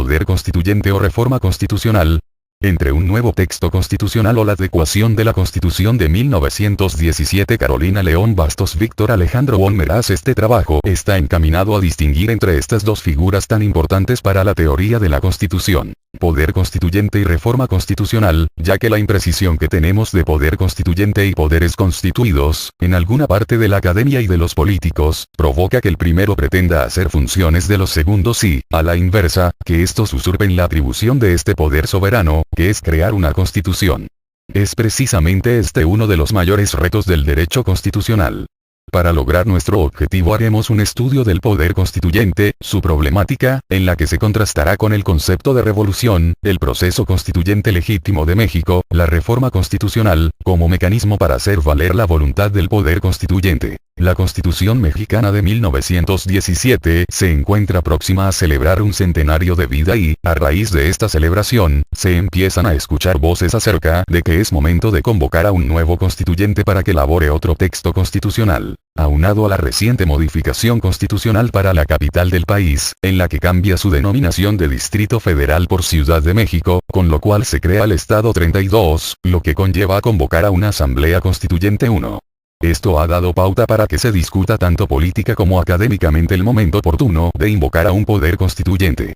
poder constituyente o reforma constitucional, entre un nuevo texto constitucional o la adecuación de la Constitución de 1917. Carolina León Bastos, Víctor Alejandro von Meras. Este trabajo está encaminado a distinguir entre estas dos figuras tan importantes para la teoría de la Constitución: poder constituyente y reforma constitucional, ya que la imprecisión que tenemos de poder constituyente y poderes constituidos, en alguna parte de la academia y de los políticos, provoca que el primero pretenda hacer funciones de los segundos y, a la inversa, que estos usurpen la atribución de este poder soberano, que es crear una constitución. Es precisamente este uno de los mayores retos del derecho constitucional. Para lograr nuestro objetivo haremos un estudio del poder constituyente, su problemática, en la que se contrastará con el concepto de revolución, el proceso constituyente legítimo de México, la reforma constitucional, como mecanismo para hacer valer la voluntad del poder constituyente. La Constitución mexicana de 1917 se encuentra próxima a celebrar un centenario de vida y, a raíz de esta celebración, se empiezan a escuchar voces acerca de que es momento de convocar a un nuevo constituyente para que elabore otro texto constitucional. Aunado a la reciente modificación constitucional para la capital del país, en la que cambia su denominación de Distrito Federal por Ciudad de México, con lo cual se crea el Estado 32, lo que conlleva a convocar a una Asamblea Constituyente 1. Esto ha dado pauta para que se discuta tanto política como académicamente el momento oportuno de invocar a un poder constituyente.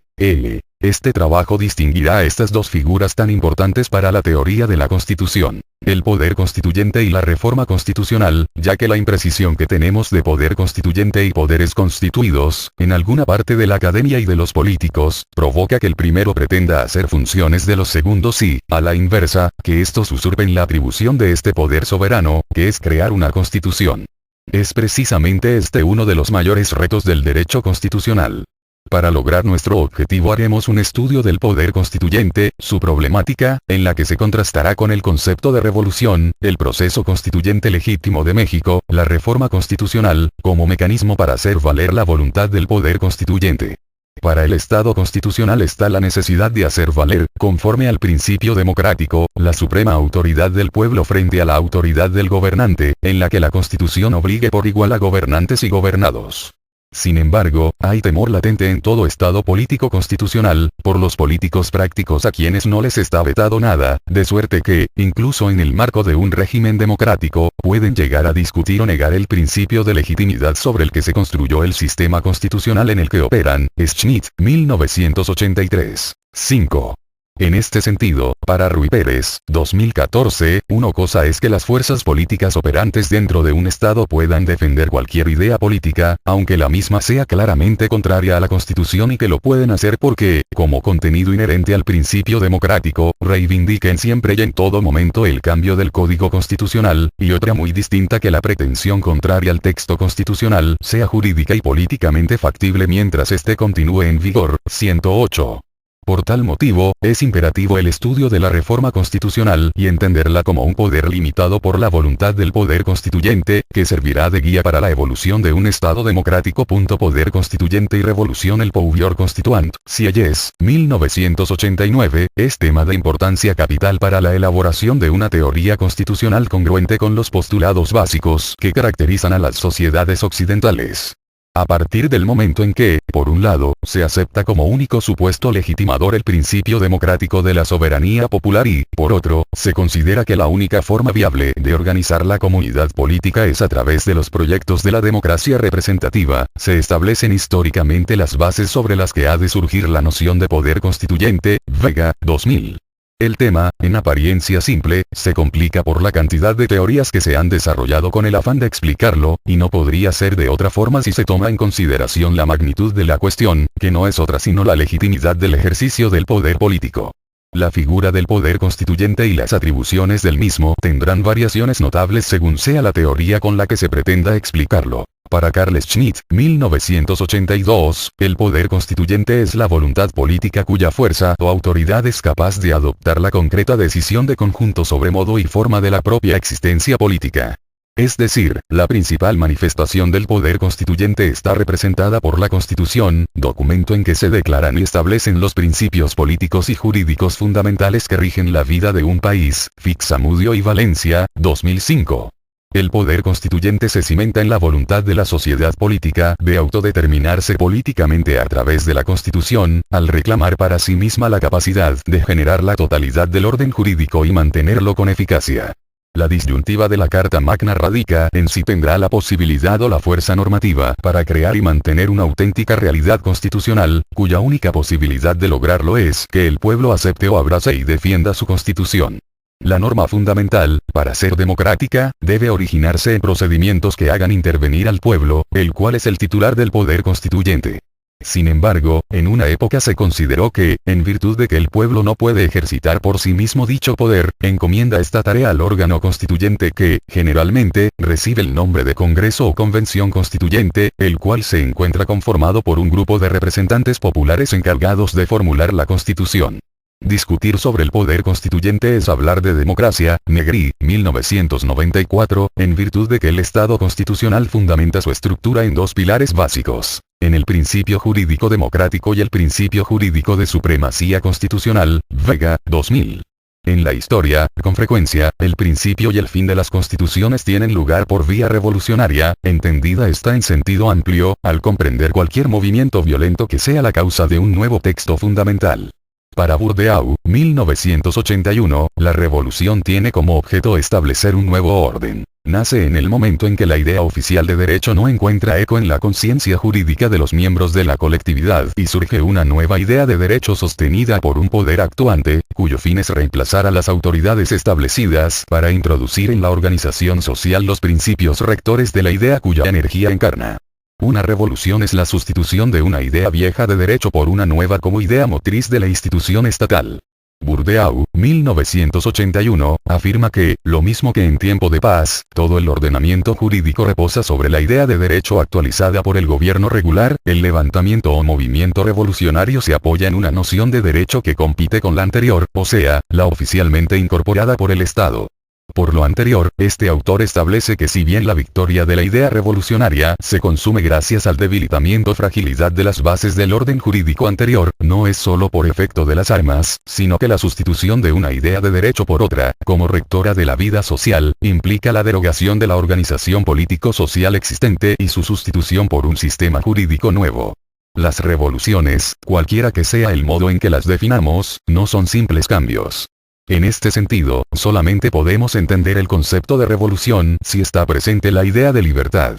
Este trabajo distinguirá a estas dos figuras tan importantes para la teoría de la Constitución: el poder constituyente y la reforma constitucional, ya que la imprecisión que tenemos de poder constituyente y poderes constituidos, en alguna parte de la academia y de los políticos, provoca que el primero pretenda hacer funciones de los segundos y, a la inversa, que estos usurpen la atribución de este poder soberano, que es crear una constitución. Es precisamente este uno de los mayores retos del derecho constitucional. Para lograr nuestro objetivo haremos un estudio del poder constituyente, su problemática, en la que se contrastará con el concepto de revolución, el proceso constituyente legítimo de México, la reforma constitucional, como mecanismo para hacer valer la voluntad del poder constituyente. Para el Estado constitucional está la necesidad de hacer valer, conforme al principio democrático, la suprema autoridad del pueblo frente a la autoridad del gobernante, en la que la Constitución obligue por igual a gobernantes y gobernados. Sin embargo, hay temor latente en todo Estado político constitucional, por los políticos prácticos a quienes no les está vetado nada, de suerte que, incluso en el marco de un régimen democrático, pueden llegar a discutir o negar el principio de legitimidad sobre el que se construyó el sistema constitucional en el que operan. Schmidt, 1983. 5. En este sentido, para Ruy Pérez, 2014, una cosa es que las fuerzas políticas operantes dentro de un Estado puedan defender cualquier idea política, aunque la misma sea claramente contraria a la Constitución, y que lo pueden hacer porque, como contenido inherente al principio democrático, reivindiquen siempre y en todo momento el cambio del Código Constitucional, y otra muy distinta que la pretensión contraria al texto constitucional sea jurídica y políticamente factible mientras éste continúe en vigor. 108. Por tal motivo, es imperativo el estudio de la reforma constitucional y entenderla como un poder limitado por la voluntad del poder constituyente, que servirá de guía para la evolución de un Estado democrático. Poder constituyente y revolución. El Pouvoir Constituant, Sieyès, 1989, es tema de importancia capital para la elaboración de una teoría constitucional congruente con los postulados básicos que caracterizan a las sociedades occidentales. A partir del momento en que, por un lado, se acepta como único supuesto legitimador el principio democrático de la soberanía popular y, por otro, se considera que la única forma viable de organizar la comunidad política es a través de los proyectos de la democracia representativa, se establecen históricamente las bases sobre las que ha de surgir la noción de poder constituyente. Vega, 2000. El tema, en apariencia simple, se complica por la cantidad de teorías que se han desarrollado con el afán de explicarlo, y no podría ser de otra forma si se toma en consideración la magnitud de la cuestión, que no es otra sino la legitimidad del ejercicio del poder político. La figura del poder constituyente y las atribuciones del mismo tendrán variaciones notables según sea la teoría con la que se pretenda explicarlo. Para Carl Schmitt, 1982, el poder constituyente es la voluntad política cuya fuerza o autoridad es capaz de adoptar la concreta decisión de conjunto sobre modo y forma de la propia existencia política. Es decir, la principal manifestación del poder constituyente está representada por la Constitución, documento en que se declaran y establecen los principios políticos y jurídicos fundamentales que rigen la vida de un país. Fixamudio y Valencia, 2005. El poder constituyente se cimenta en la voluntad de la sociedad política de autodeterminarse políticamente a través de la Constitución, al reclamar para sí misma la capacidad de generar la totalidad del orden jurídico y mantenerlo con eficacia. La disyuntiva de la Carta Magna radica en si tendrá la posibilidad o la fuerza normativa para crear y mantener una auténtica realidad constitucional, cuya única posibilidad de lograrlo es que el pueblo acepte o abrace y defienda su Constitución. La norma fundamental, para ser democrática, debe originarse en procedimientos que hagan intervenir al pueblo, el cual es el titular del poder constituyente. Sin embargo, en una época se consideró que, en virtud de que el pueblo no puede ejercitar por sí mismo dicho poder, encomienda esta tarea al órgano constituyente que, generalmente, recibe el nombre de Congreso o Convención Constituyente, el cual se encuentra conformado por un grupo de representantes populares encargados de formular la Constitución. Discutir sobre el poder constituyente es hablar de democracia, Negri, 1994, en virtud de que el Estado constitucional fundamenta su estructura en dos pilares básicos, en el principio jurídico democrático y el principio jurídico de supremacía constitucional, Vega, 2000. En la historia, con frecuencia, el principio y el fin de las constituciones tienen lugar por vía revolucionaria, entendida esta en sentido amplio, al comprender cualquier movimiento violento que sea la causa de un nuevo texto fundamental. Para Bourdieu, 1981, la revolución tiene como objeto establecer un nuevo orden. Nace en el momento en que la idea oficial de derecho no encuentra eco en la conciencia jurídica de los miembros de la colectividad y surge una nueva idea de derecho sostenida por un poder actuante, cuyo fin es reemplazar a las autoridades establecidas para introducir en la organización social los principios rectores de la idea cuya energía encarna. Una revolución es la sustitución de una idea vieja de derecho por una nueva como idea motriz de la institución estatal. Bourdieu, 1981, afirma que, lo mismo que en tiempo de paz, todo el ordenamiento jurídico reposa sobre la idea de derecho actualizada por el gobierno regular, el levantamiento o movimiento revolucionario se apoya en una noción de derecho que compite con la anterior, o sea, la oficialmente incorporada por el Estado. Por lo anterior, este autor establece que si bien la victoria de la idea revolucionaria se consume gracias al debilitamiento o fragilidad de las bases del orden jurídico anterior, no es solo por efecto de las armas, sino que la sustitución de una idea de derecho por otra, como rectora de la vida social, implica la derogación de la organización político-social existente y su sustitución por un sistema jurídico nuevo. Las revoluciones, cualquiera que sea el modo en que las definamos, no son simples cambios. En este sentido, solamente podemos entender el concepto de revolución si está presente la idea de libertad.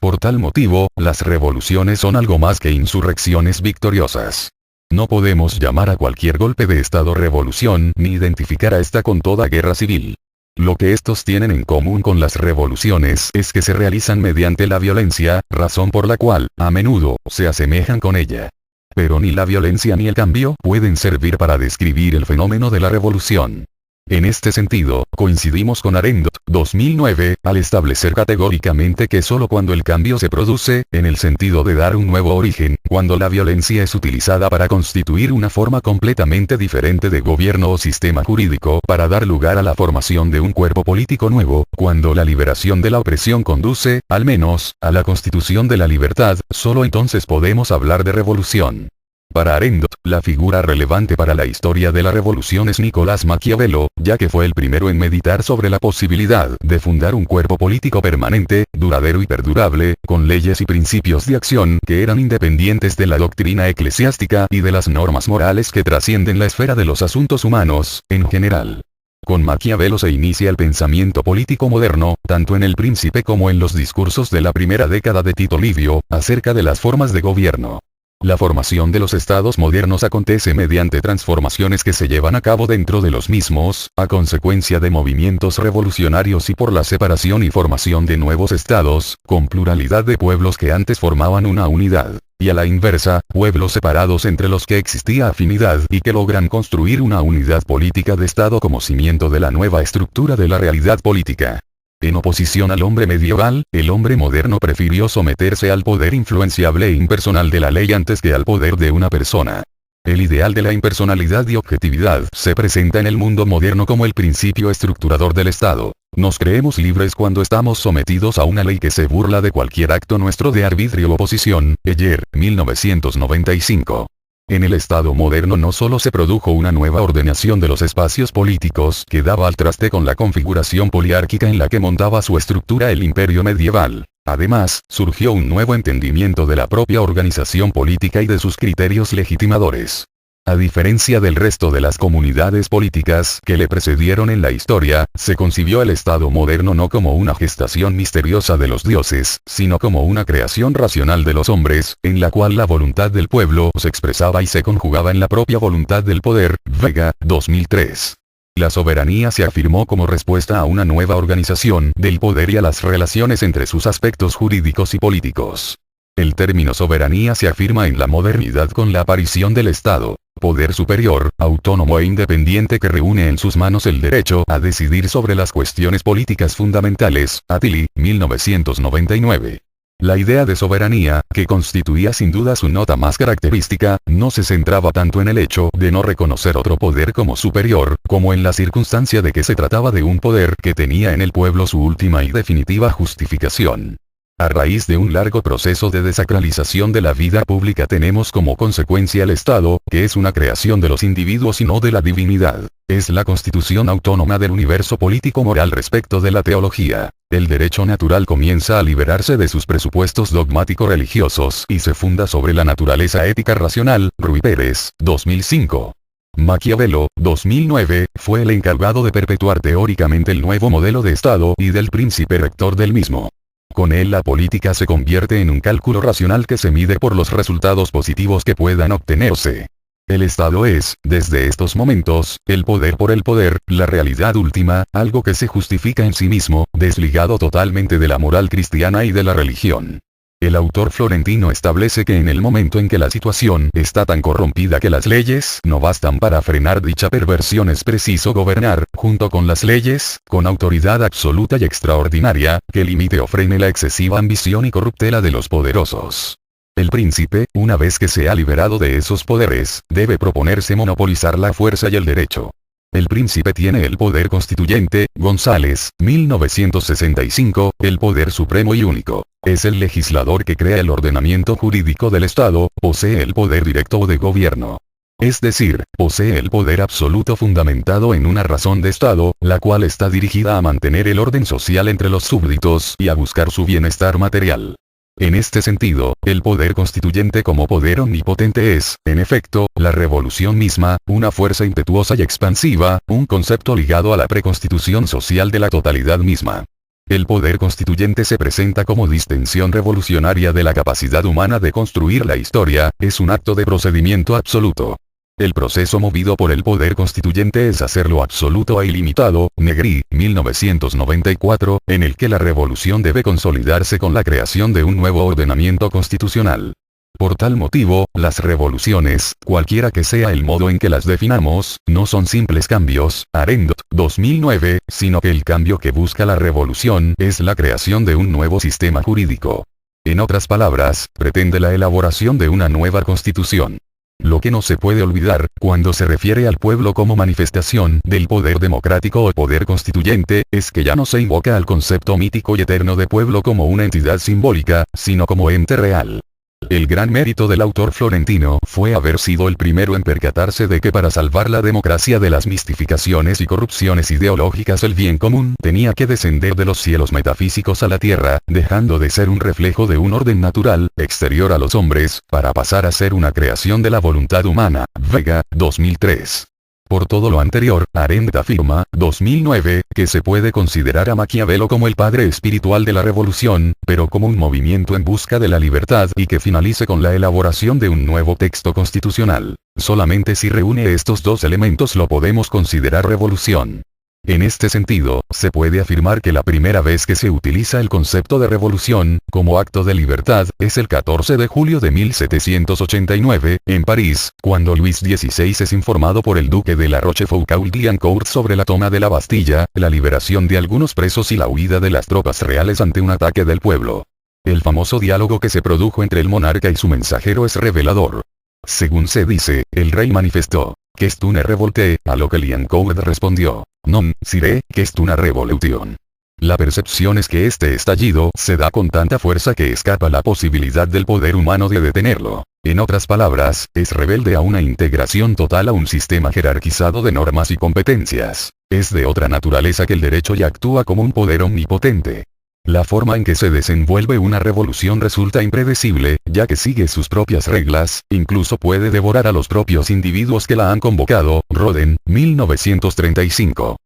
Por tal motivo, las revoluciones son algo más que insurrecciones victoriosas. No podemos llamar a cualquier golpe de Estado revolución ni identificar a esta con toda guerra civil. Lo que estos tienen en común con las revoluciones es que se realizan mediante la violencia, razón por la cual, a menudo, se asemejan con ella. Pero ni la violencia ni el cambio pueden servir para describir el fenómeno de la revolución. En este sentido, coincidimos con Arendot, 2009, al establecer categóricamente que solo cuando el cambio se produce, en el sentido de dar un nuevo origen, cuando la violencia es utilizada para constituir una forma completamente diferente de gobierno o sistema jurídico, para dar lugar a la formación de un cuerpo político nuevo, cuando la liberación de la opresión conduce, al menos, a la constitución de la libertad, solo entonces podemos hablar de revolución. Para Arendot, la figura relevante para la historia de la revolución es Nicolás Maquiavelo, ya que fue el primero en meditar sobre la posibilidad de fundar un cuerpo político permanente, duradero y perdurable, con leyes y principios de acción que eran independientes de la doctrina eclesiástica y de las normas morales que trascienden la esfera de los asuntos humanos, en general. Con Maquiavelo se inicia el pensamiento político moderno, tanto en El Príncipe como en los discursos de la primera década de Tito Livio, acerca de las formas de gobierno. La formación de los estados modernos acontece mediante transformaciones que se llevan a cabo dentro de los mismos, a consecuencia de movimientos revolucionarios y por la separación y formación de nuevos estados, con pluralidad de pueblos que antes formaban una unidad, y a la inversa, pueblos separados entre los que existía afinidad y que logran construir una unidad política de estado como cimiento de la nueva estructura de la realidad política. En oposición al hombre medieval, el hombre moderno prefirió someterse al poder influenciable e impersonal de la ley antes que al poder de una persona. El ideal de la impersonalidad y objetividad se presenta en el mundo moderno como el principio estructurador del Estado. Nos creemos libres cuando estamos sometidos a una ley que se burla de cualquier acto nuestro de arbitrio o oposición. Heyer, 1995. En el Estado moderno no solo se produjo una nueva ordenación de los espacios políticos que daba al traste con la configuración poliárquica en la que montaba su estructura el imperio medieval. Además, surgió un nuevo entendimiento de la propia organización política y de sus criterios legitimadores. A diferencia del resto de las comunidades políticas que le precedieron en la historia, se concibió el Estado moderno no como una gestación misteriosa de los dioses, sino como una creación racional de los hombres, en la cual la voluntad del pueblo se expresaba y se conjugaba en la propia voluntad del poder. Vega, 2003. La soberanía se afirmó como respuesta a una nueva organización del poder y a las relaciones entre sus aspectos jurídicos y políticos. El término soberanía se afirma en la modernidad con la aparición del Estado, poder superior, autónomo e independiente que reúne en sus manos el derecho a decidir sobre las cuestiones políticas fundamentales. Attili, 1999. La idea de soberanía, que constituía sin duda su nota más característica, no se centraba tanto en el hecho de no reconocer otro poder como superior, como en la circunstancia de que se trataba de un poder que tenía en el pueblo su última y definitiva justificación. A raíz de un largo proceso de desacralización de la vida pública tenemos como consecuencia el Estado, que es una creación de los individuos y no de la divinidad. Es la constitución autónoma del universo político-moral respecto de la teología. El derecho natural comienza a liberarse de sus presupuestos dogmático-religiosos y se funda sobre la naturaleza ética racional. Ruy Pérez, 2005. Maquiavelo, 2009, fue el encargado de perpetuar teóricamente el nuevo modelo de Estado y del príncipe rector del mismo. Con él la política se convierte en un cálculo racional que se mide por los resultados positivos que puedan obtenerse. El Estado es, desde estos momentos, el poder por el poder, la realidad última, algo que se justifica en sí mismo, desligado totalmente de la moral cristiana y de la religión. El autor florentino establece que en el momento en que la situación está tan corrompida que las leyes no bastan para frenar dicha perversión es preciso gobernar, junto con las leyes, con autoridad absoluta y extraordinaria, que limite o frene la excesiva ambición y corruptela de los poderosos. El príncipe, una vez que se ha liberado de esos poderes, debe proponerse monopolizar la fuerza y el derecho. El príncipe tiene el poder constituyente. González, 1965, el poder supremo y único. Es el legislador que crea el ordenamiento jurídico del Estado, posee el poder directo de gobierno. Es decir, posee el poder absoluto fundamentado en una razón de Estado, la cual está dirigida a mantener el orden social entre los súbditos y a buscar su bienestar material. En este sentido, el poder constituyente como poder omnipotente es, en efecto, la revolución misma, una fuerza impetuosa y expansiva, un concepto ligado a la preconstitución social de la totalidad misma. El poder constituyente se presenta como distensión revolucionaria de la capacidad humana de construir la historia, es un acto de procedimiento absoluto. El proceso movido por el poder constituyente es hacerlo absoluto e ilimitado. Negri, 1994, en el que la revolución debe consolidarse con la creación de un nuevo ordenamiento constitucional. Por tal motivo, las revoluciones, cualquiera que sea el modo en que las definamos, no son simples cambios, Arendot, 2009, sino que el cambio que busca la revolución es la creación de un nuevo sistema jurídico. En otras palabras, pretende la elaboración de una nueva constitución. Lo que no se puede olvidar, cuando se refiere al pueblo como manifestación del poder democrático o poder constituyente, es que ya no se invoca al concepto mítico y eterno de pueblo como una entidad simbólica, sino como ente real. El gran mérito del autor florentino fue haber sido el primero en percatarse de que para salvar la democracia de las mistificaciones y corrupciones ideológicas el bien común tenía que descender de los cielos metafísicos a la tierra, dejando de ser un reflejo de un orden natural, exterior a los hombres, para pasar a ser una creación de la voluntad humana. Vega, 2003. Por todo lo anterior, Arendt afirma, 2009, que se puede considerar a Maquiavelo como el padre espiritual de la revolución, pero como un movimiento en busca de la libertad y que finalice con la elaboración de un nuevo texto constitucional. Solamente si reúne estos dos elementos lo podemos considerar revolución. En este sentido, se puede afirmar que la primera vez que se utiliza el concepto de revolución, como acto de libertad, es el 14 de julio de 1789, en París, cuando Luis XVI es informado por el duque de la Rochefoucauld-Liancourt sobre la toma de la Bastilla, la liberación de algunos presos y la huida de las tropas reales ante un ataque del pueblo. El famoso diálogo que se produjo entre el monarca y su mensajero es revelador. Según se dice, el rey manifestó, «Qu'est une révolte», a lo que Liancourt respondió, «Non, sire, qu'est une révolution». La percepción es que este estallido se da con tanta fuerza que escapa la posibilidad del poder humano de detenerlo. En otras palabras, es rebelde a una integración total a un sistema jerarquizado de normas y competencias. Es de otra naturaleza que el derecho y actúa como un poder omnipotente. La forma en que se desenvuelve una revolución resulta impredecible, ya que sigue sus propias reglas, incluso puede devorar a los propios individuos que la han convocado. Roden, 1935.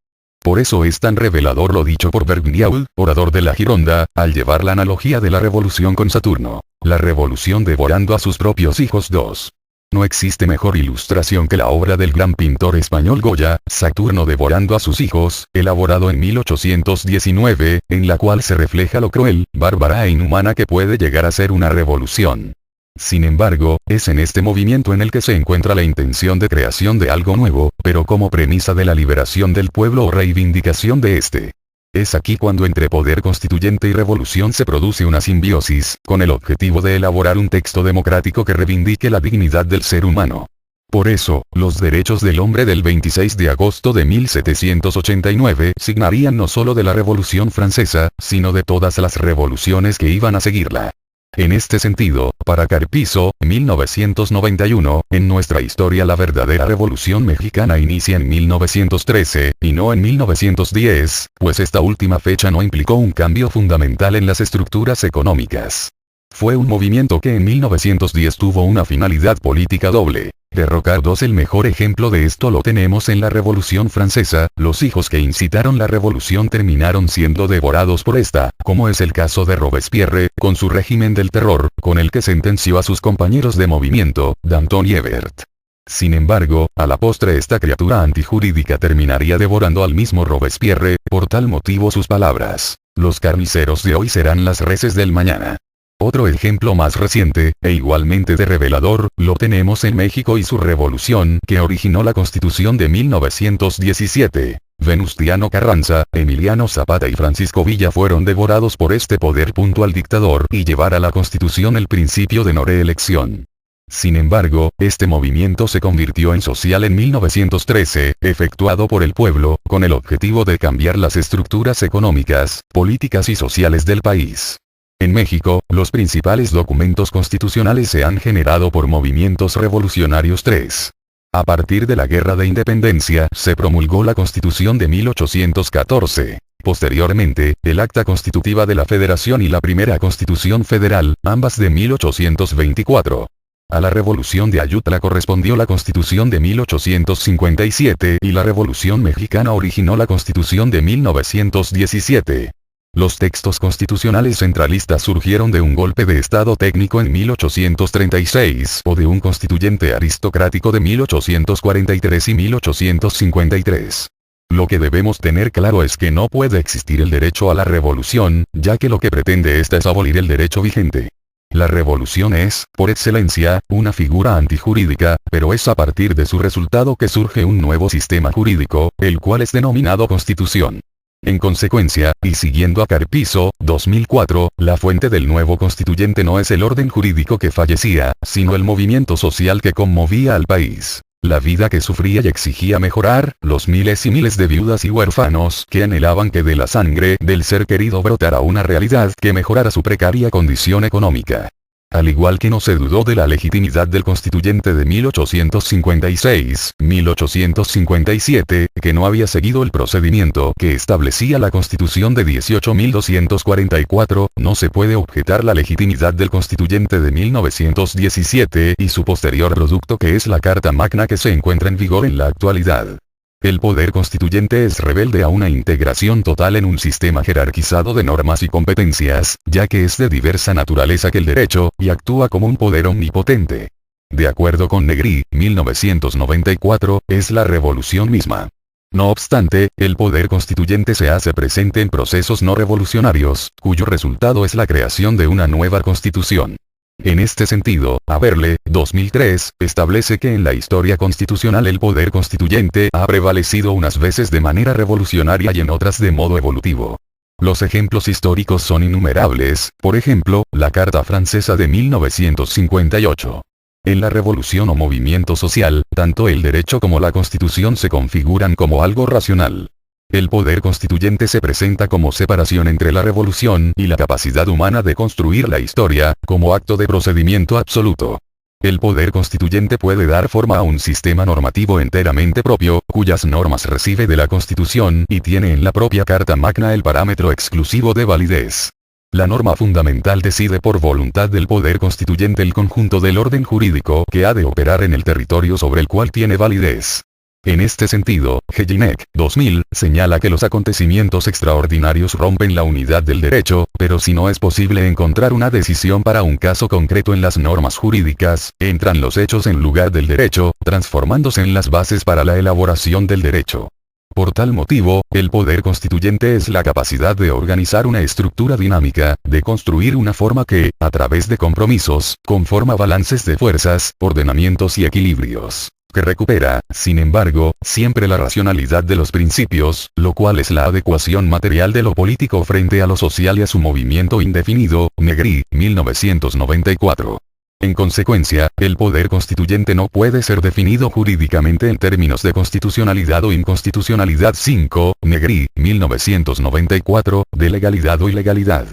Por eso es tan revelador lo dicho por Bergniaud, orador de la Gironda, al llevar la analogía de la revolución con Saturno. La revolución devorando a sus propios hijos. 2. No existe mejor ilustración que la obra del gran pintor español Goya, Saturno devorando a sus hijos, elaborado en 1819, en la cual se refleja lo cruel, bárbara e inhumana que puede llegar a ser una revolución. Sin embargo, es en este movimiento en el que se encuentra la intención de creación de algo nuevo, pero como premisa de la liberación del pueblo o reivindicación de este. Es aquí cuando entre poder constituyente y revolución se produce una simbiosis, con el objetivo de elaborar un texto democrático que reivindique la dignidad del ser humano. Por eso, los derechos del hombre del 26 de agosto de 1789 signarían no solo de la Revolución Francesa, sino de todas las revoluciones que iban a seguirla. En este sentido, para Carpizo, 1991, en nuestra historia la verdadera Revolución Mexicana inicia en 1913, y no en 1910, pues esta última fecha no implicó un cambio fundamental en las estructuras económicas. Fue un movimiento que en 1910 tuvo una finalidad política doble. Derrocar. El mejor ejemplo de esto lo tenemos en la Revolución Francesa. Los hijos que incitaron la revolución terminaron siendo devorados por esta, como es el caso de Robespierre, con su régimen del terror, con el que sentenció a sus compañeros de movimiento, Danton y Hebert. Sin embargo, a la postre esta criatura antijurídica terminaría devorando al mismo Robespierre, por tal motivo sus palabras: los carniceros de hoy serán las reses del mañana. Otro ejemplo más reciente, e igualmente de revelador, lo tenemos en México y su revolución que originó la Constitución de 1917. Venustiano Carranza, Emiliano Zapata y Francisco Villa fueron devorados por este poder al dictador y llevar a la Constitución el principio de no reelección. Sin embargo, este movimiento se convirtió en social en 1913, efectuado por el pueblo, con el objetivo de cambiar las estructuras económicas, políticas y sociales del país. En México, los principales documentos constitucionales se han generado por movimientos revolucionarios. 3. A partir de la Guerra de Independencia, se promulgó la Constitución de 1814. Posteriormente, el Acta Constitutiva de la Federación y la Primera Constitución Federal, ambas de 1824. A la Revolución de Ayutla correspondió la Constitución de 1857 y la Revolución Mexicana originó la Constitución de 1917. Los textos constitucionales centralistas surgieron de un golpe de Estado técnico en 1836 o de un constituyente aristocrático de 1843 y 1853. Lo que debemos tener claro es que no puede existir el derecho a la revolución, ya que lo que pretende esta es abolir el derecho vigente. La revolución es, por excelencia, una figura antijurídica, pero es a partir de su resultado que surge un nuevo sistema jurídico, el cual es denominado Constitución. En consecuencia, y siguiendo a Carpizo, 2004, la fuente del nuevo constituyente no es el orden jurídico que fallecía, sino el movimiento social que conmovía al país. La vida que sufría y exigía mejorar, los miles y miles de viudas y huérfanos que anhelaban que de la sangre del ser querido brotara una realidad que mejorara su precaria condición económica. Al igual que no se dudó de la legitimidad del constituyente de 1856-1857, que no había seguido el procedimiento que establecía la Constitución de 18.244, no se puede objetar la legitimidad del constituyente de 1917 y su posterior producto que es la Carta Magna que se encuentra en vigor en la actualidad. El poder constituyente es rebelde a una integración total en un sistema jerarquizado de normas y competencias, ya que es de diversa naturaleza que el derecho, y actúa como un poder omnipotente. De acuerdo con Negri, 1994, es la revolución misma. No obstante, el poder constituyente se hace presente en procesos no revolucionarios, cuyo resultado es la creación de una nueva constitución. En este sentido, Aberle, 2003, establece que en la historia constitucional el poder constituyente ha prevalecido unas veces de manera revolucionaria y en otras de modo evolutivo. Los ejemplos históricos son innumerables, por ejemplo, la Carta Francesa de 1958. En la revolución o movimiento social, tanto el derecho como la constitución se configuran como algo racional. El poder constituyente se presenta como separación entre la revolución y la capacidad humana de construir la historia, como acto de procedimiento absoluto. El poder constituyente puede dar forma a un sistema normativo enteramente propio, cuyas normas recibe de la Constitución y tiene en la propia Carta Magna el parámetro exclusivo de validez. La norma fundamental decide por voluntad del poder constituyente el conjunto del orden jurídico que ha de operar en el territorio sobre el cual tiene validez. En este sentido, Jelinek, 2000, señala que los acontecimientos extraordinarios rompen la unidad del derecho, pero si no es posible encontrar una decisión para un caso concreto en las normas jurídicas, entran los hechos en lugar del derecho, transformándose en las bases para la elaboración del derecho. Por tal motivo, el poder constituyente es la capacidad de organizar una estructura dinámica, de construir una forma que, a través de compromisos, conforma balances de fuerzas, ordenamientos y equilibrios, que recupera, sin embargo, siempre la racionalidad de los principios, lo cual es la adecuación material de lo político frente a lo social y a su movimiento indefinido. Negri, 1994. En consecuencia, el poder constituyente no puede ser definido jurídicamente en términos de constitucionalidad o inconstitucionalidad. 5. Negri, 1994, de legalidad o ilegalidad.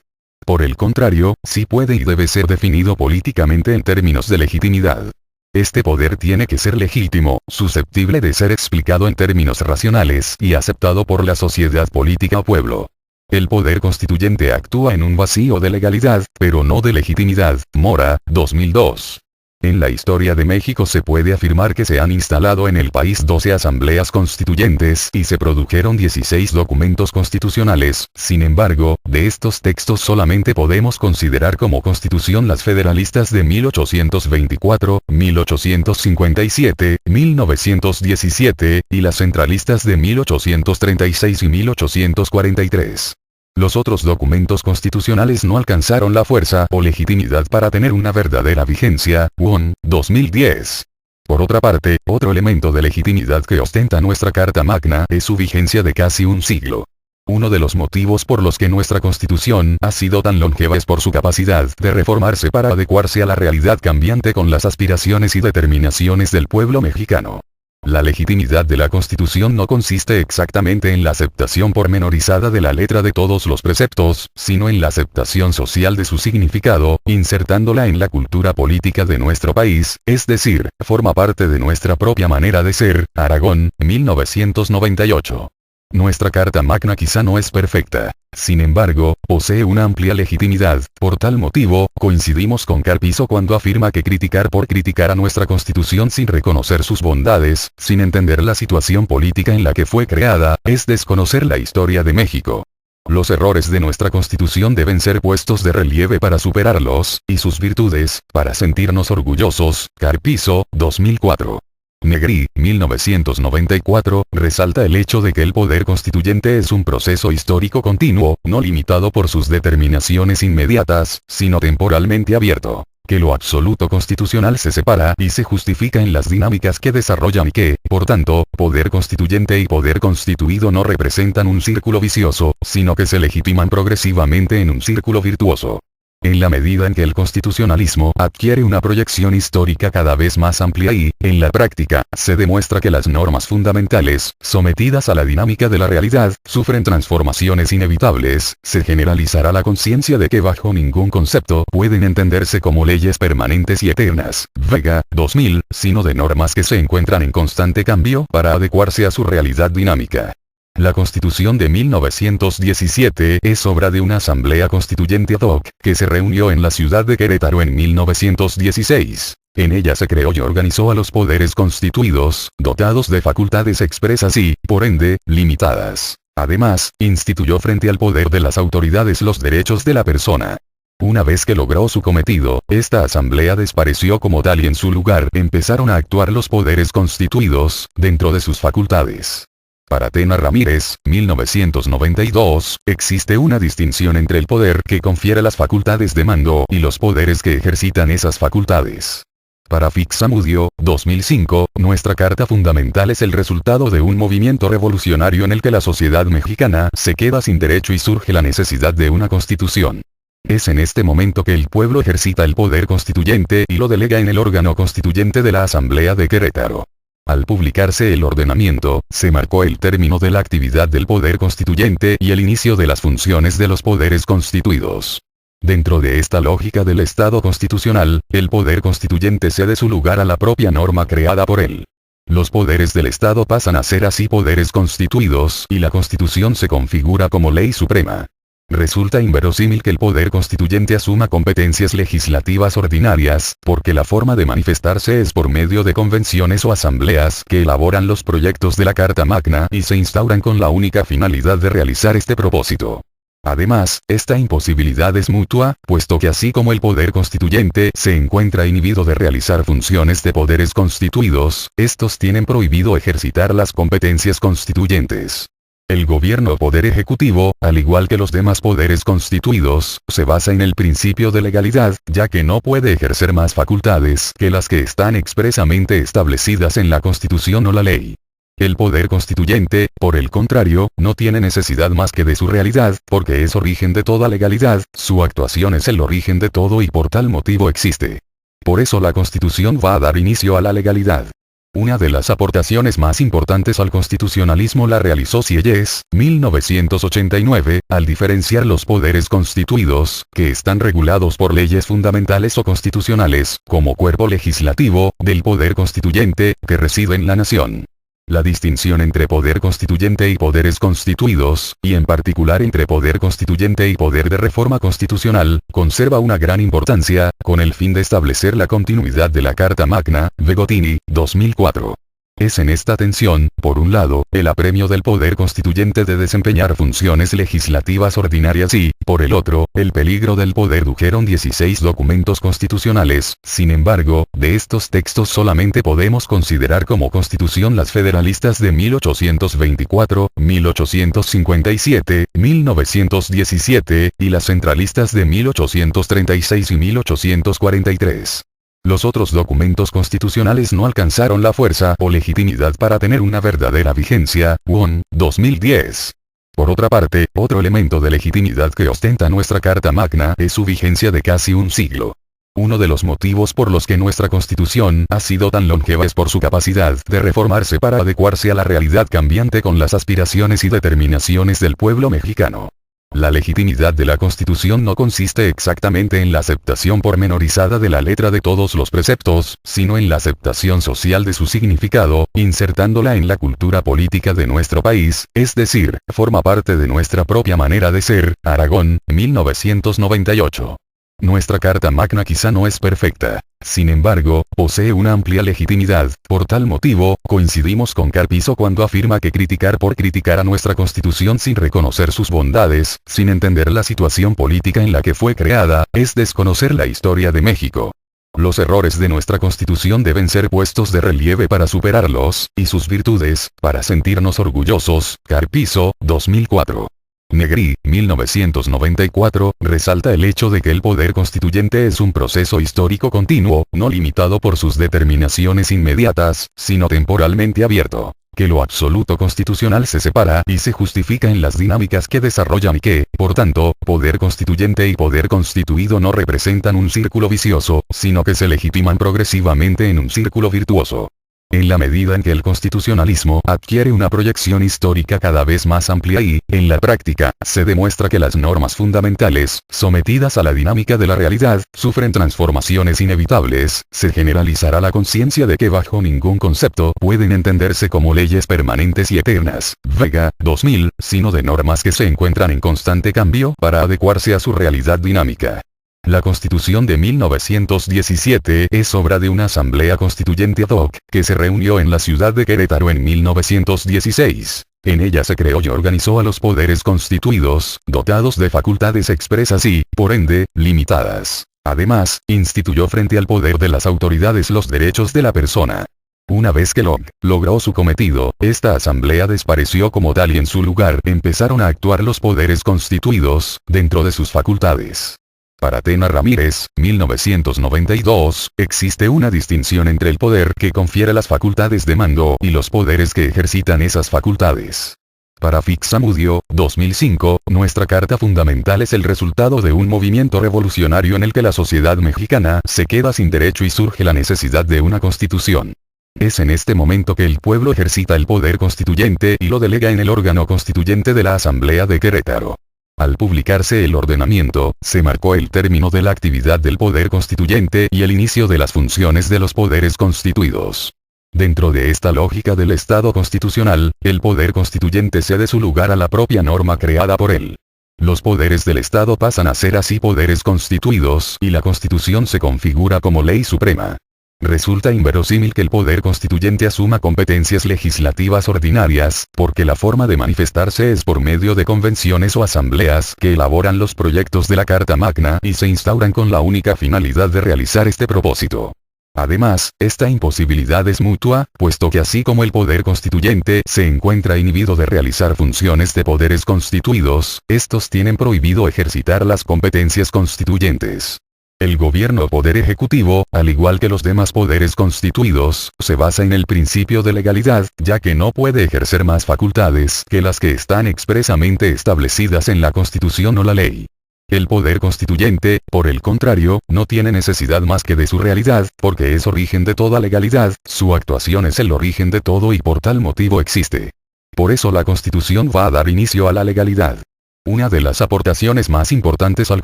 Por el contrario, sí puede y debe ser definido políticamente en términos de legitimidad. Este poder tiene que ser legítimo, susceptible de ser explicado en términos racionales y aceptado por la sociedad política o pueblo. El poder constituyente actúa en un vacío de legalidad, pero no de legitimidad. Mora, 2002. En la historia de México se puede afirmar que se han instalado en el país 12 asambleas constituyentes y se produjeron 16 documentos constitucionales. Sin embargo, de estos textos solamente podemos considerar como constitución las federalistas de 1824, 1857, 1917, y las centralistas de 1836 y 1843. Los otros documentos constitucionales no alcanzaron la fuerza o legitimidad para tener una verdadera vigencia. Won, 2010. Por otra parte, otro elemento de legitimidad que ostenta nuestra Carta Magna es su vigencia de casi un siglo. Uno de los motivos por los que nuestra Constitución ha sido tan longeva es por su capacidad de reformarse para adecuarse a la realidad cambiante con las aspiraciones y determinaciones del pueblo mexicano. La legitimidad de la Constitución no consiste exactamente en la aceptación pormenorizada de la letra de todos los preceptos, sino en la aceptación social de su significado, insertándola en la cultura política de nuestro país, es decir, forma parte de nuestra propia manera de ser. Aragón, 1998. Nuestra Carta Magna quizá no es perfecta. Sin embargo, posee una amplia legitimidad. Por tal motivo, coincidimos con Carpizo cuando afirma que criticar por criticar a nuestra Constitución sin reconocer sus bondades, sin entender la situación política en la que fue creada, es desconocer la historia de México. Los errores de nuestra Constitución deben ser puestos de relieve para superarlos, y sus virtudes, para sentirnos orgullosos. Carpizo, 2004. Negri, 1994, resalta el hecho de que el poder constituyente es un proceso histórico continuo, no limitado por sus determinaciones inmediatas, sino temporalmente abierto, que lo absoluto constitucional se separa y se justifica en las dinámicas que desarrollan y que, por tanto, poder constituyente y poder constituido no representan un círculo vicioso, sino que se legitiman progresivamente en un círculo virtuoso. En la medida en que el constitucionalismo adquiere una proyección histórica cada vez más amplia y, en la práctica, se demuestra que las normas fundamentales, sometidas a la dinámica de la realidad, sufren transformaciones inevitables, se generalizará la conciencia de que bajo ningún concepto pueden entenderse como leyes permanentes y eternas. Vega, 2000, sino de normas que se encuentran en constante cambio para adecuarse a su realidad dinámica. La Constitución de 1917 es obra de una asamblea constituyente ad hoc, que se reunió en la ciudad de Querétaro en 1916. En ella se creó y organizó a los poderes constituidos, dotados de facultades expresas y, por ende, limitadas. Además, instituyó frente al poder de las autoridades los derechos de la persona. Una vez que logró su cometido, esta asamblea desapareció como tal y en su lugar empezaron a actuar los poderes constituidos, dentro de sus facultades. Para Tena Ramírez, 1992, existe una distinción entre el poder que confiere las facultades de mando y los poderes que ejercitan esas facultades. Para Fixamudio, 2005, nuestra Carta Fundamental es el resultado de un movimiento revolucionario en el que la sociedad mexicana se queda sin derecho y surge la necesidad de una constitución. Es en este momento que el pueblo ejercita el poder constituyente y lo delega en el órgano constituyente de la Asamblea de Querétaro. Al publicarse el ordenamiento, se marcó el término de la actividad del poder constituyente y el inicio de las funciones de los poderes constituidos. Dentro de esta lógica del Estado constitucional, el poder constituyente cede su lugar a la propia norma creada por él. Los poderes del Estado pasan a ser así poderes constituidos y la Constitución se configura como ley suprema. Resulta inverosímil que el poder constituyente asuma competencias legislativas ordinarias, porque la forma de manifestarse es por medio de convenciones o asambleas que elaboran los proyectos de la Carta Magna y se instauran con la única finalidad de realizar este propósito. Además, esta imposibilidad es mutua, puesto que así como el poder constituyente se encuentra inhibido de realizar funciones de poderes constituidos, estos tienen prohibido ejercitar las competencias constituyentes. El gobierno o poder ejecutivo, al igual que los demás poderes constituidos, se basa en el principio de legalidad, ya que no puede ejercer más facultades que las que están expresamente establecidas en la Constitución o la ley. El poder constituyente, por el contrario, no tiene necesidad más que de su realidad, porque es origen de toda legalidad, su actuación es el origen de todo y por tal motivo existe. Por eso la Constitución va a dar inicio a la legalidad. Una de las aportaciones más importantes al constitucionalismo la realizó Sieyès, 1989, al diferenciar los poderes constituidos, que están regulados por leyes fundamentales o constitucionales, como cuerpo legislativo, del poder constituyente, que reside en la nación. La distinción entre poder constituyente y poderes constituidos, y en particular entre poder constituyente y poder de reforma constitucional, conserva una gran importancia, con el fin de establecer la continuidad de la Carta Magna, Begotini, 2004. Es en esta tensión, por un lado, el apremio del poder constituyente de desempeñar funciones legislativas ordinarias y, por el otro, el peligro del poder. Dujeron 16 documentos constitucionales, sin embargo, de estos textos solamente podemos considerar como constitución las federalistas de 1824, 1857, 1917, y las centralistas de 1836 y 1843. Los otros documentos constitucionales no alcanzaron la fuerza o legitimidad para tener una verdadera vigencia. Won, 2010. Por otra parte, otro elemento de legitimidad que ostenta nuestra Carta Magna es su vigencia de casi un siglo. Uno de los motivos por los que nuestra Constitución ha sido tan longeva es por su capacidad de reformarse para adecuarse a la realidad cambiante con las aspiraciones y determinaciones del pueblo mexicano. La legitimidad de la Constitución no consiste exactamente en la aceptación pormenorizada de la letra de todos los preceptos, sino en la aceptación social de su significado, insertándola en la cultura política de nuestro país, es decir, forma parte de nuestra propia manera de ser. Aragón, 1998. Nuestra Carta Magna quizá no es perfecta. Sin embargo, posee una amplia legitimidad. Por tal motivo, coincidimos con Carpizo cuando afirma que criticar por criticar a nuestra Constitución sin reconocer sus bondades, sin entender la situación política en la que fue creada, es desconocer la historia de México. Los errores de nuestra Constitución deben ser puestos de relieve para superarlos, y sus virtudes, para sentirnos orgullosos. Carpizo, 2004. Negri, 1994, resalta el hecho de que el poder constituyente es un proceso histórico continuo, no limitado por sus determinaciones inmediatas, sino temporalmente abierto. Que lo absoluto constitucional se separa y se justifica en las dinámicas que desarrollan y que, por tanto, poder constituyente y poder constituido no representan un círculo vicioso, sino que se legitiman progresivamente en un círculo virtuoso. En la medida en que el constitucionalismo adquiere una proyección histórica cada vez más amplia y, en la práctica, se demuestra que las normas fundamentales, sometidas a la dinámica de la realidad, sufren transformaciones inevitables, se generalizará la conciencia de que bajo ningún concepto pueden entenderse como leyes permanentes y eternas, Vega, 2000, sino de normas que se encuentran en constante cambio para adecuarse a su realidad dinámica. La Constitución de 1917 es obra de una asamblea constituyente ad hoc, que se reunió en la ciudad de Querétaro en 1916. En ella se creó y organizó a los poderes constituidos, dotados de facultades expresas y, por ende, limitadas. Además, instituyó frente al poder de las autoridades los derechos de la persona. Una vez que Locke logró su cometido, esta asamblea desapareció como tal y en su lugar empezaron a actuar los poderes constituidos, dentro de sus facultades. Para Tena Ramírez, 1992, existe una distinción entre el poder que confiere las facultades de mando y los poderes que ejercitan esas facultades. Para Fixamudio, 2005, nuestra Carta Fundamental es el resultado de un movimiento revolucionario en el que la sociedad mexicana se queda sin derecho y surge la necesidad de una constitución. Es en este momento que el pueblo ejercita el poder constituyente y lo delega en el órgano constituyente de la Asamblea de Querétaro. Al publicarse el ordenamiento, se marcó el término de la actividad del poder constituyente y el inicio de las funciones de los poderes constituidos. Dentro de esta lógica del Estado constitucional, el poder constituyente cede su lugar a la propia norma creada por él. Los poderes del Estado pasan a ser así poderes constituidos y la Constitución se configura como ley suprema. Resulta inverosímil que el poder constituyente asuma competencias legislativas ordinarias, porque la forma de manifestarse es por medio de convenciones o asambleas que elaboran los proyectos de la Carta Magna y se instauran con la única finalidad de realizar este propósito. Además, esta imposibilidad es mutua, puesto que así como el poder constituyente se encuentra inhibido de realizar funciones de poderes constituidos, estos tienen prohibido ejercitar las competencias constituyentes. El gobierno o poder ejecutivo, al igual que los demás poderes constituidos, se basa en el principio de legalidad, ya que no puede ejercer más facultades que las que están expresamente establecidas en la Constitución o la ley. El poder constituyente, por el contrario, no tiene necesidad más que de su realidad, porque es origen de toda legalidad, su actuación es el origen de todo y por tal motivo existe. Por eso la Constitución va a dar inicio a la legalidad. Una de las aportaciones más importantes al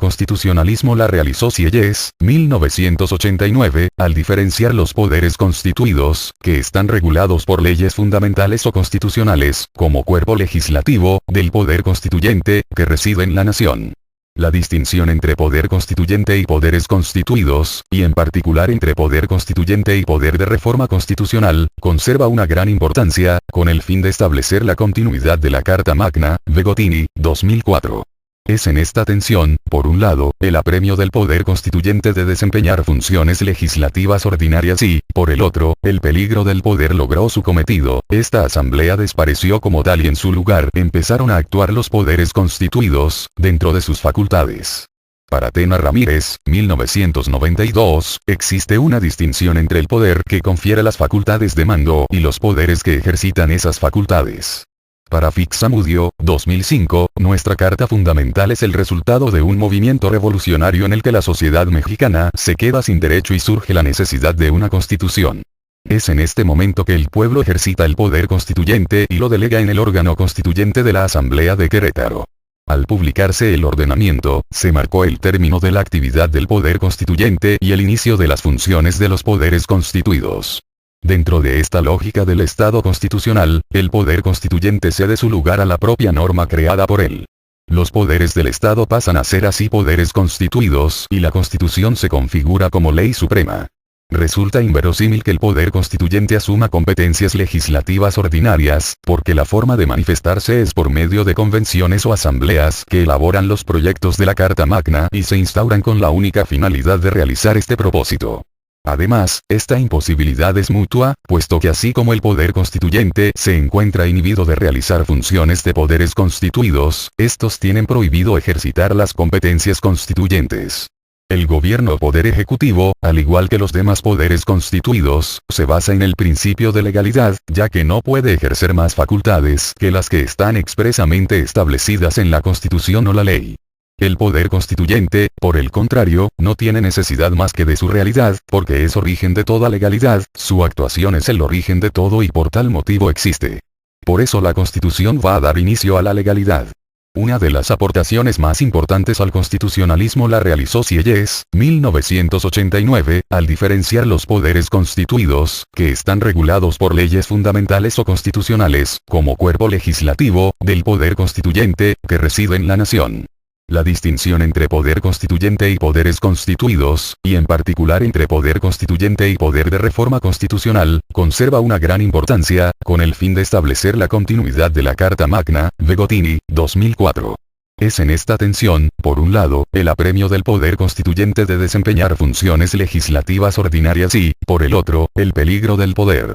constitucionalismo la realizó Sieyès, 1989, al diferenciar los poderes constituidos, que están regulados por leyes fundamentales o constitucionales, como cuerpo legislativo, del poder constituyente, que reside en la nación. La distinción entre poder constituyente y poderes constituidos, y en particular entre poder constituyente y poder de reforma constitucional, conserva una gran importancia, con el fin de establecer la continuidad de la Carta Magna, Begotini, 2004. Es en esta tensión, por un lado, el apremio del poder constituyente de desempeñar funciones legislativas ordinarias y, por el otro, el peligro del poder logró su cometido, esta asamblea desapareció como tal y en su lugar empezaron a actuar los poderes constituidos, dentro de sus facultades. Para Tena Ramírez, 1992, existe una distinción entre el poder que confiere las facultades de mando y los poderes que ejercitan esas facultades. Para Fixamudio, 2005, nuestra Carta Fundamental es el resultado de un movimiento revolucionario en el que la sociedad mexicana se queda sin derecho y surge la necesidad de una constitución. Es en este momento que el pueblo ejercita el poder constituyente y lo delega en el órgano constituyente de la Asamblea de Querétaro. Al publicarse el ordenamiento, se marcó el término de la actividad del poder constituyente y el inicio de las funciones de los poderes constituidos. Dentro de esta lógica del Estado constitucional, el poder constituyente cede su lugar a la propia norma creada por él. Los poderes del Estado pasan a ser así poderes constituidos y la Constitución se configura como ley suprema. Resulta inverosímil que el poder constituyente asuma competencias legislativas ordinarias, porque la forma de manifestarse es por medio de convenciones o asambleas que elaboran los proyectos de la Carta Magna y se instauran con la única finalidad de realizar este propósito. Además, esta imposibilidad es mutua, puesto que así como el poder constituyente se encuentra inhibido de realizar funciones de poderes constituidos, estos tienen prohibido ejercitar las competencias constituyentes. El gobierno o poder ejecutivo, al igual que los demás poderes constituidos, se basa en el principio de legalidad, ya que no puede ejercer más facultades que las que están expresamente establecidas en la Constitución o la ley. El poder constituyente, por el contrario, no tiene necesidad más que de su realidad, porque es origen de toda legalidad, su actuación es el origen de todo y por tal motivo existe. Por eso la Constitución va a dar inicio a la legalidad. Una de las aportaciones más importantes al constitucionalismo la realizó Sieyès, 1989, al diferenciar los poderes constituidos, que están regulados por leyes fundamentales o constitucionales, como cuerpo legislativo, del poder constituyente, que reside en la nación. La distinción entre poder constituyente y poderes constituidos, y en particular entre poder constituyente y poder de reforma constitucional, conserva una gran importancia, con el fin de establecer la continuidad de la Carta Magna, Begotini, 2004. Es en esta tensión, por un lado, el apremio del poder constituyente de desempeñar funciones legislativas ordinarias y, por el otro, el peligro del poder